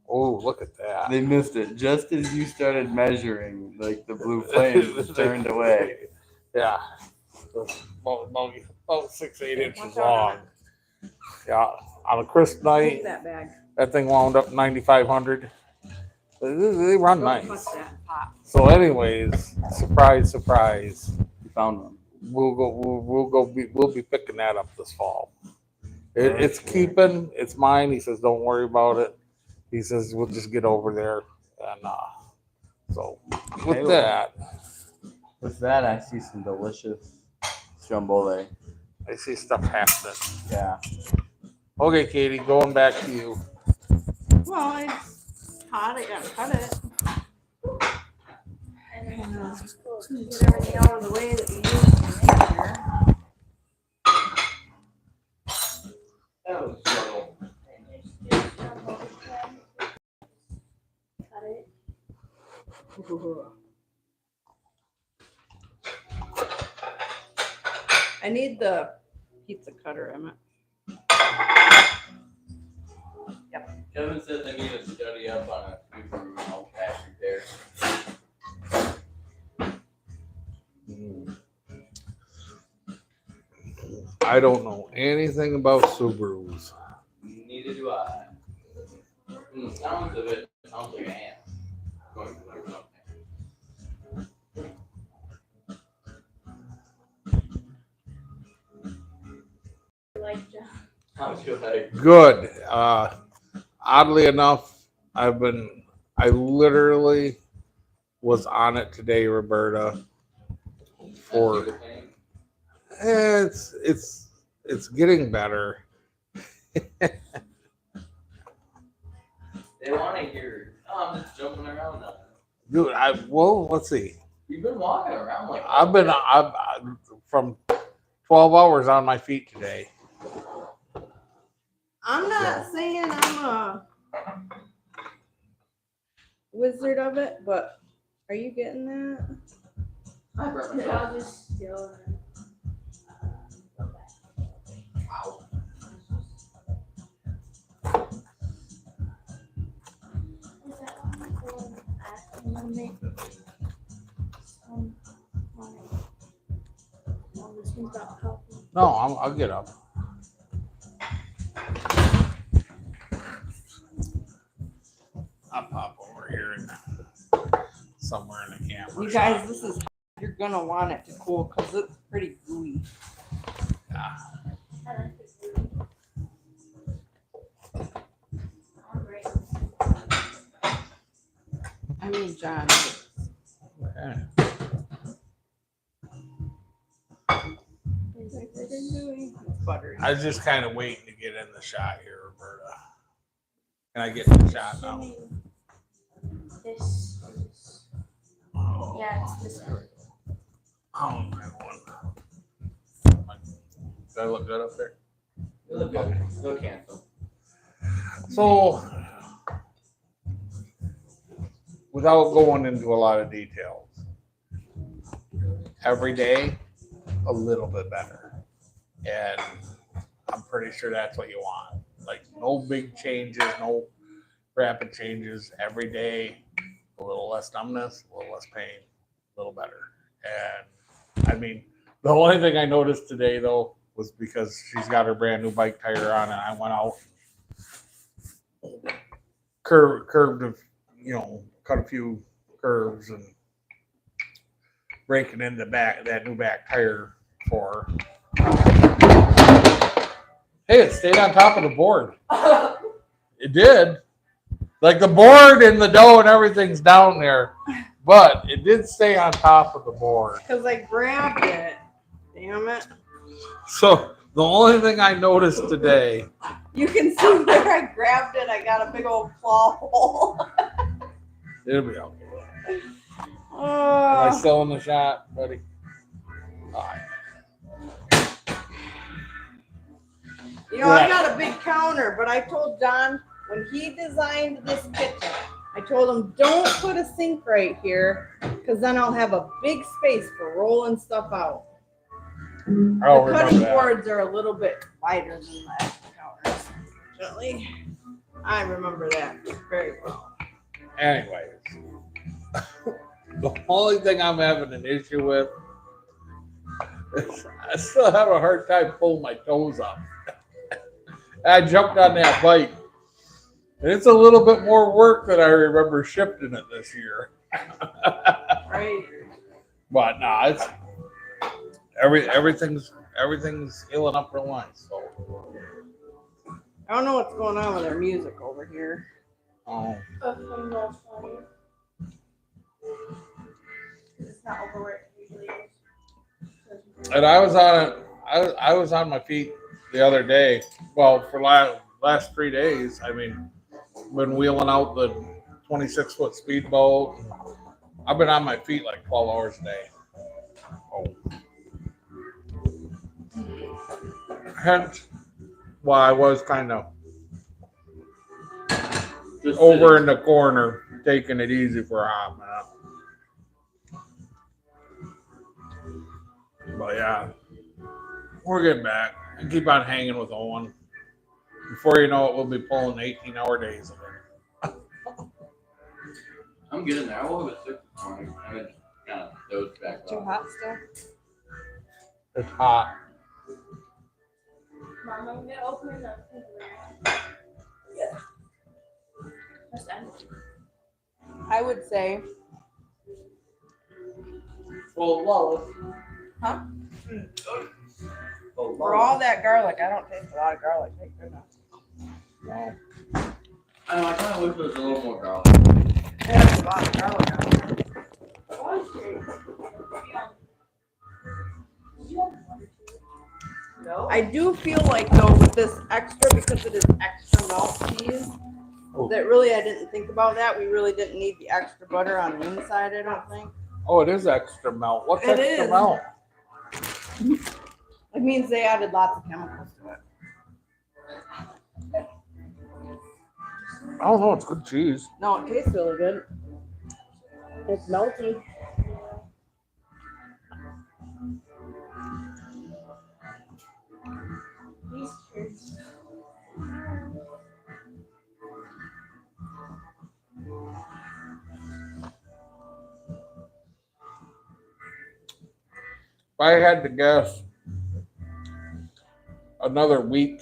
Oh, look at that. They missed it just as you started measuring. Like the blue flames turned away. Yeah. About 6-8 inches Watch out. long. Yeah. On a crisp night, Move that bag. that thing wound up 9,500. They run Don't nice. touch that pot. So, anyways, surprise, surprise. You found one. We'll be picking that up this fall. It's keeping. It's mine. He says, don't worry about it. He says, we'll just get over there. And so Okay, with that, With that, I see some delicious stromboli. I see stuff happening. Yeah. Okay, Katie, going back to you. Well, it's hot. I gotta cut it. And then, Get everything out of the way that we use to make here. That was a struggle. cut it. I need the pizza cutter, Emmett. Kevin said they need to study up on a Subaru Outback repair. I don't know anything about Subarus. Neither do I. From the sounds of it, it sounds like an ant going through something. Like John. How's your leg? Good. Oddly enough, I literally was on it today, Roberta. For it's getting better. They want to hear, oh, I'm just jumping around now. Dude, let's see. You've been walking around like I'm from 12 hours on my feet today. I'm not saying I'm a wizard of it, but are you getting that? I burnt myself. I'll just steal it. Wow. Is that one asking to make some money? Oh, this one's not helping. No, I'll get up. I'll pop over here and somewhere in the camera. You guys, this is you're gonna want it to cool because it's pretty gooey. Yeah. I like this movie. Oh, great. I mean, John. Okay. It's buttery. I was just kind of waiting to get in the shot here, Roberta. Can I get in the shot now? This is Yeah, it's this one. Oh, that one. Does that look good up there? You look good. Still cancel. So, without going into a lot of details, every day a little bit better, and I'm pretty sure that's what you want. Like no big changes, no rapid changes. Every day, a little less numbness, a little less pain, a little better. And I mean, the only thing I noticed today though was because she's got her brand new bike tire on, and I went out, curved, cut a few curves and breaking in the back that new back tire for her. Hey, it stayed on top of the board. It did. Like the board and the dough and everything's down there, but it did stay on top of the board. Because I grabbed it. Damn it. So the only thing I noticed today, You can see where I grabbed it. I got a big old claw hole. it'll be okay. Am I Oh, still in the shot, buddy? All right. I got a big counter, but I told John when he designed this kitchen, I told him don't put a sink right here because then I'll have a big space for rolling stuff out. I don't The remember cutting that. boards are a little bit wider than that counters. Unfortunately, I remember that very well. Anyways, the only thing I'm having an issue with is I still have a hard time pulling my toes up. I jumped on that bike. And it's a little bit more work than I remember shifting it this year. Right. But nah, it's everything's healing up real nice. So I don't know what's going on with our music over here. I'm not funny. It's not over where it usually is. and I was on my feet the other day. Well, for last 3 days, I mean, been wheeling out the 26-foot speedboat. I've been on my feet like 12 hours a day. Oh. Hence why I was kind of Just over in the corner, taking it easy for a hot minute. But yeah, we're getting back and keep on hanging with Owen. Before you know it, we'll be pulling 18-hour days again. I'm getting there. I woke up at 6 this morning. I haven't kind of dozed back Too off. hot still? It's hot. Mom, I'm gonna open it up. That's empty. I would say, Well, Wallace. Huh? Oh, for all that garlic, I don't taste a lot of garlic. Thank goodness. Well, I know. I kind of wish there was a little more garlic. There's a lot of garlic on there. No. I do feel like though with this extra, because it is extra milk cheese, that really I didn't think about that. We really didn't need the extra butter on the inside, I don't think. oh, it is extra melt. What's It extra is. melt? It means they added lots of chemicals to it. I don't know. It's good cheese. No, it tastes really good. It's melty. These kids. If I had to guess, another week.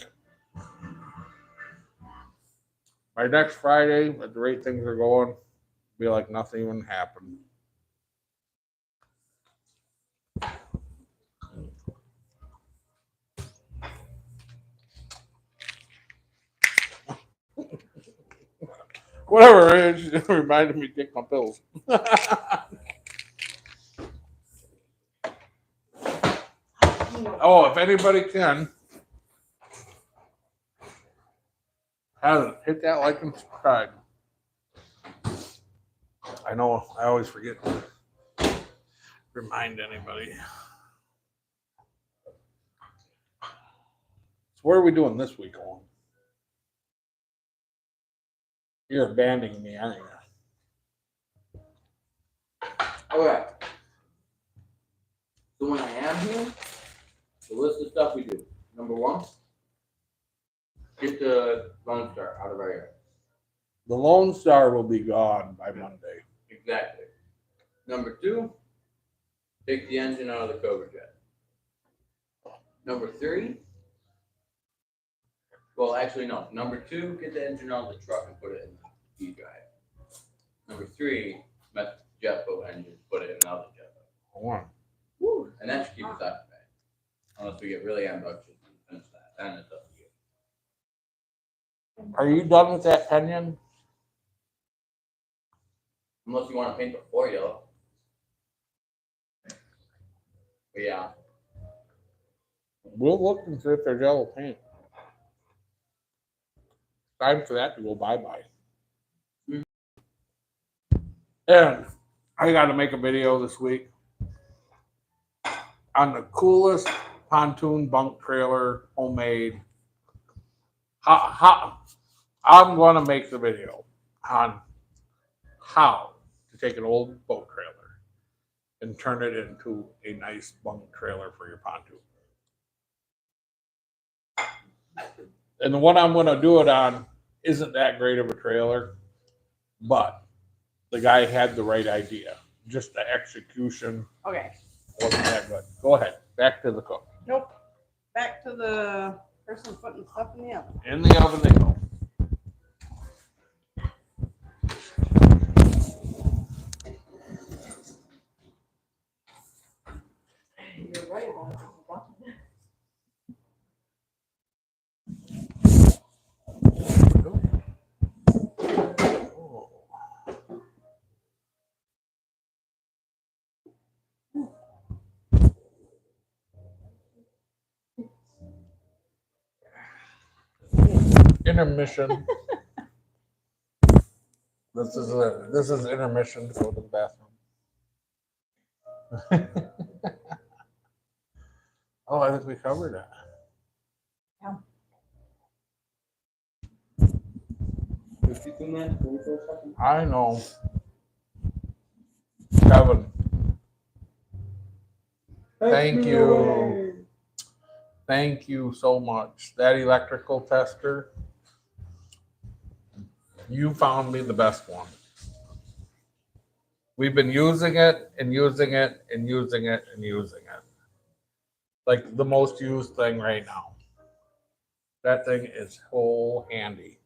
By next Friday, at the rate things are going, be like nothing even happened. Whatever it is, it reminded me to take my pills. Oh, if anybody can, hit that like and subscribe. I know I always forget to remind anybody. So what are we doing this week, Owen? You're abandoning me, aren't you? Okay. So when I am here, the list of stuff we do. Number 1, get the Lone Star out of our yard. The Lone Star will be gone by Monday. Exactly. Number 2, take the engine out of the Cobra Jet. Number 3, well, actually, no. Number 2, get the engine out of the truck and put it in the D-drive. Number 3, mess with the jet boat engine, put it in the other jet boat. Hold on. And that should keep us occupied. Unless we get really ambitious and finish that. Then it's up to you. Are you done with that Pinion? Unless you want to paint the floor yellow. But yeah. We'll look and see if there's yellow paint. Time for that to go bye-bye. And I got to make a video this week on the coolest pontoon bunk trailer, homemade. I'm going to make the video on how to take an old boat trailer and turn it into a nice bunk trailer for your pontoon. And the one I'm going to do it on isn't that great of a trailer, but the guy had the right idea. Just the execution Okay, wasn't that good. Go ahead. Back to the cook. nope. Back to the person putting stuff in the oven. In the oven they go. You're right about it. Intermission. This is intermission to go to the bathroom. Oh, I think we covered it. Yeah. 52 minutes, 44 seconds. I know. Kevin. Thank you. Thank you so much. That electrical tester, you found me the best one. We've been using it and using it and using it and using it. Like the most used thing right now. That thing is so handy.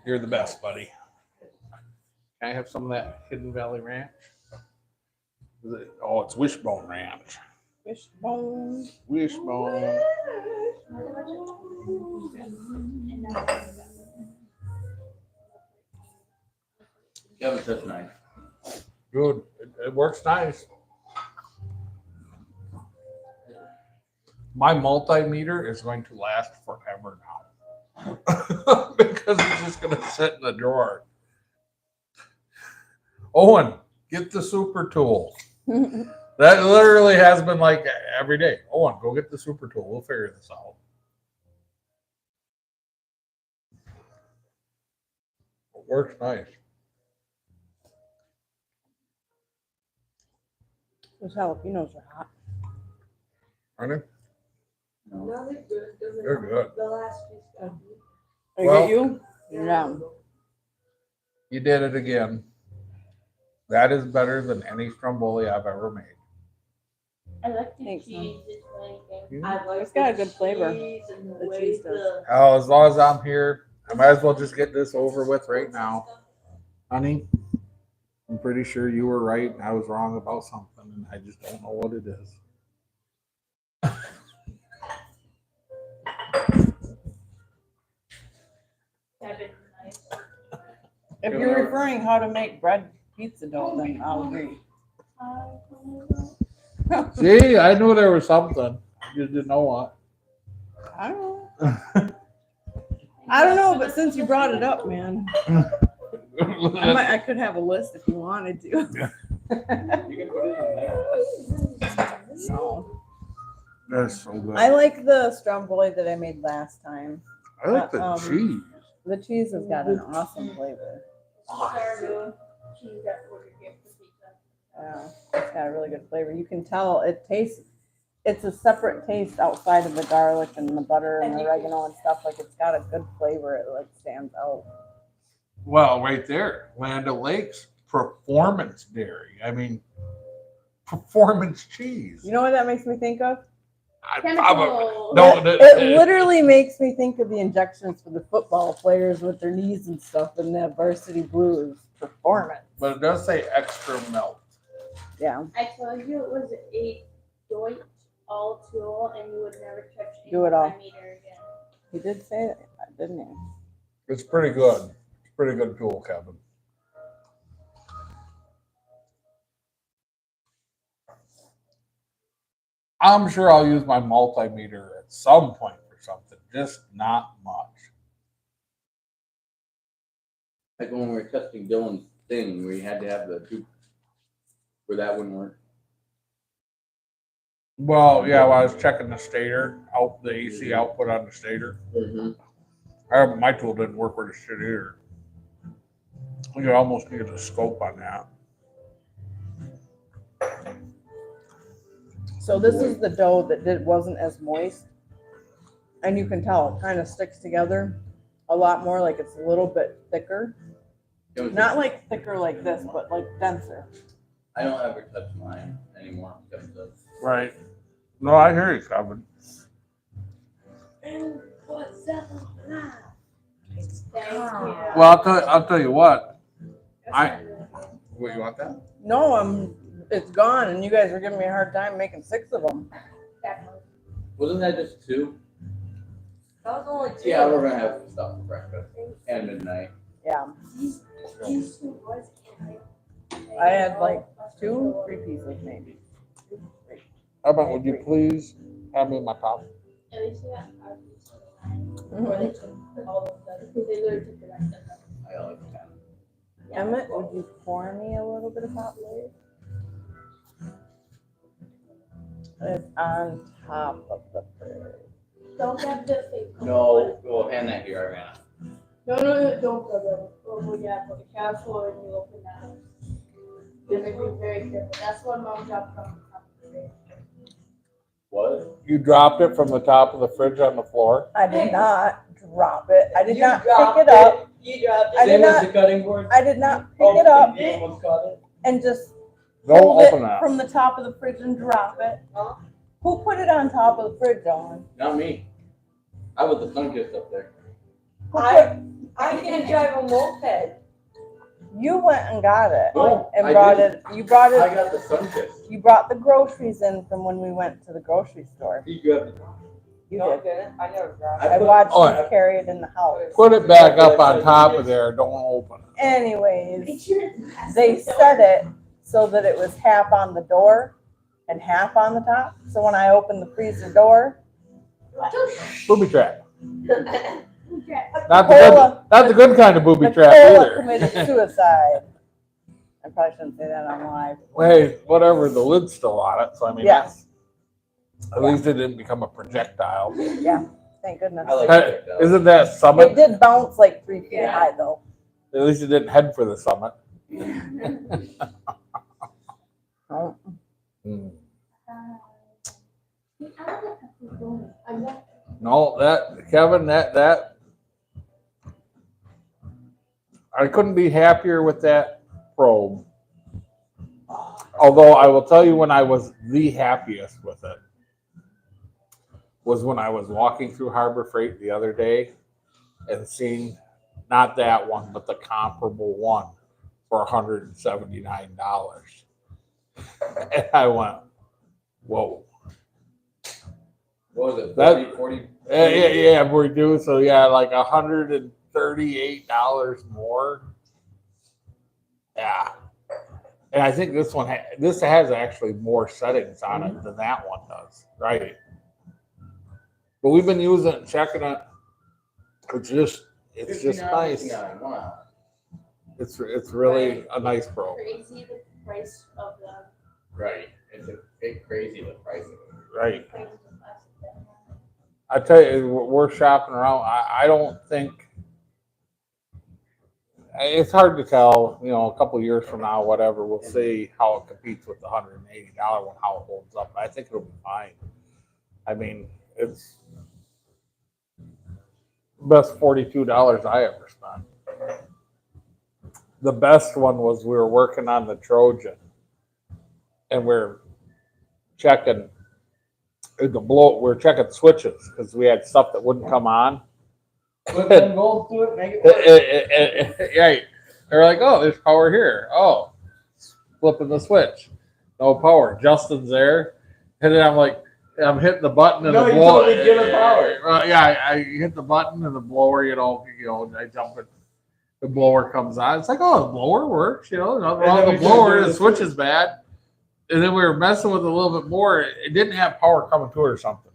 You're the best, buddy. Can I have some of that Hidden Valley Ranch? Oh, it's Wishbone Ranch. Wishbone. Wishbone. Kevin's such nice. Good. It works nice. My multimeter is going to last forever now. Because it's just going to sit in the drawer. Owen, get the super tool. That literally has been like every day. Owen, go get the super tool. We'll figure this out. It works nice. Those jalapenos are hot. Aren't they? No, they're good. They're good. The last piece got me. I Well- get you? You're down. You did it again. That is better than any stromboli I've ever made. I like the Thanks, cheese. It's like Yeah. I like It's got a the good flavor. cheese and The way cheese does. the- Oh, as long as I'm here, I might as well just get this over with right now. Honey, I'm pretty sure you were right and I was wrong about something and I just don't know what it is. Kevin, nice. If you're referring how to make bread pizza dough, then I'll agree. See, I knew there was something. I just didn't know what. I don't know. I don't know, but since you brought it up, man. I could have a list if you wanted to. You can put it in there. So, That's so good. I like the stromboli that I made last time. I like the cheese. The cheese has got an awesome flavor. Sourdough cheese that ordered here for pizza. Yeah, it's got a really good flavor. You can tell it tastes. It's a separate taste outside of the garlic and the butter and the oregano and stuff. Like it's got a good flavor. It like stands out. Well, right there, Land O'Lakes, Performance Dairy. I mean, performance cheese. You know what that makes me think of? Chemical. It literally makes me think of the injections for the football players with their knees and stuff in that Varsity Blues performance. But it does say extra milk. Yeah, I told you it was a Deutsch all tool and you would never touch a Do it all. meter again. he did say that, didn't he? It's pretty good. It's pretty good tool, Kevin. I'm sure I'll use my multimeter at some point for something, just not much. Like when we were testing Dylan's thing, we had to have the two, where that wouldn't work. Well, yeah, when I was checking the stator, out the AC output on the stator. My tool didn't work with the shit either. You almost needed a scope on that. So this is the dough that wasn't as moist. And you can tell it kind of sticks together a lot more, like it's a little bit thicker. Not like thicker like this, but like denser. I don't ever touch mine anymore. Because of- Right. No, I hear you, Kevin. And what's up? Thank you. Well, I'll tell you what. What, you want that? No, it's gone, and you guys are giving me a hard time making 6 of them. Wasn't that just two? That was only two. Yeah, we're gonna have stuff for breakfast and midnight. Yeah, These two boys I had like 2, 3 pieces maybe. How about, would you please have me my top? At least we got our piece of the line. Or they took all of them, because they literally took the rest of them. I like that. Emmett, would you pour me a little bit of hot lace? It's on top of the fridge. Don't get the fake. No, we'll hand that here, I ran out. No, don't go there. Oh, yeah, put the careful and you open that. You have to be very careful. That's what mom dropped from the top of the fridge. What? You dropped it from the top of the fridge on the floor? I did not drop it. I did You not dropped pick it up. You dropped I it. did Same as not- the cutting board? I did not pick it up Almost caught it. and just Don't hold it open that. from the top of the fridge and drop it. Huh? Who put it on top of the fridge, Dawn? Not me. I was the sun-kissed up there. I can drive a moped. You went and got it No, and I brought didn't. it. You brought I it. got the sun-kissed. You brought the groceries in from when we went to the grocery store. He grabbed it. You No, I did. didn't. I never dropped I put- watched Oh, you yeah. carry it in the house. Put it back up on top of there. Don't open it. Anyways, Make sure it's they set it so that it was half on the door and half on the top. So when I opened the freezer door, Booby trap. Okay. Not the good kind of booby trap Nicola either. committed suicide. I probably shouldn't say that on live. Hey, whatever, the lid's still on it, so I mean, Yes. at least it didn't become a projectile. Yeah, thank goodness. I like Hey, that. isn't that It summit? did bounce like 3 feet Yeah. high though. At least it didn't head for the summit. Oh, Hmm. I'm not. No, Kevin, that I couldn't be happier with that probe. Although I will tell you when I was the happiest with it was when I was walking through Harbor Freight the other day and seeing not that one, but the comparable one for $179. And I went, whoa. What was it? That- 40? Yeah, we do. So yeah, like $138 more. Yeah, and I think this one this has actually more settings on it than that one does, right? But we've been using it and checking it. It's just nice. $59. Wow. It's really a nice probe. Crazy the price of them. Right. It's a bit crazy the price of it. Right. Crazy the plastic bag. I tell you, we're shopping around. I don't think it's hard to tell. You know, a couple of years from now, whatever, we'll see how it competes with the $180 one, how it holds up. I think it'll be fine. I mean, it's best $42 I ever spent. The best one was we were working on the Trojan, and we're checking we're checking switches because we had stuff that wouldn't come on. Put them gold to it, make it work. Right. They're like, oh, there's power here. Oh, flipping the switch. No power. Justin's there. And then I'm hitting the button and No, the you blower. totally give it power. Yeah, I hit the button and the blower, I jump it. The blower comes on. It's like, oh, the blower works, nothing wrong then with we the blower. couldn't do The the switch is bad. And then we were messing with it a little bit more. It didn't have power coming to it or something.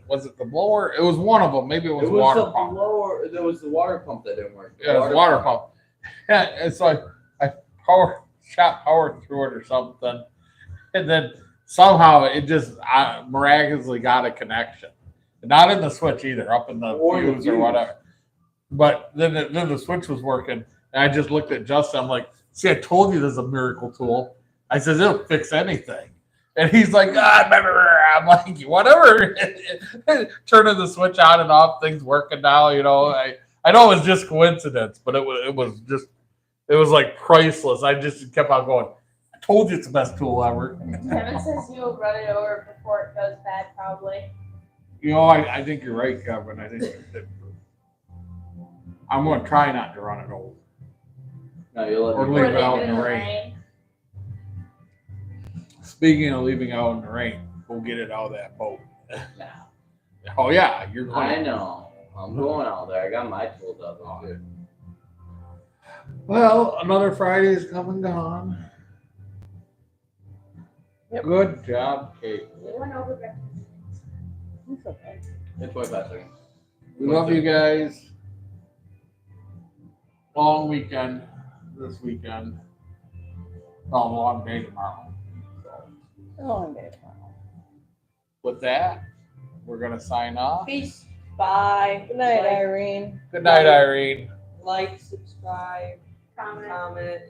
Was it the blower? It was one of them. Maybe it was It the was water the pump. blower. There was the water pump that didn't work. Yeah, it was the water pump. Yeah, it's like I shot power through it or something, and then somehow it just miraculously got a connection. Not in the switch either, up in the Or the fuse or fuse. whatever. But then the switch was working, and I just looked at Justin. I'm like, "See, I told you there's a miracle tool." I said, "It'll fix anything." And he's like, I'm like, whatever. Turning the switch on and off, things working now. I know it was just coincidence, but it was like priceless. I just kept on going. I told you it's the best tool ever. Kevin says you'll run it over before it goes bad, probably. I think you're right, Kevin. I think that I'm going to try not to run it over. No, you'll let Or me leave Or it leave out in the rain. Speaking of leaving out in the rain, go get it out of that boat. Now. Oh yeah, you're going. I know. I'm going out there. I got my tools out there. Well, another Friday is come and gone. Yep. Good job, Kate. We went over back. It's okay. In 25 seconds. We love you guys. Long weekend this weekend. Well, long day tomorrow. So, Long day tomorrow. with that, we're gonna sign off. Peace. Bye. Good night, Bye. Irene. Good night, Irene. Like, subscribe, Comment. comment.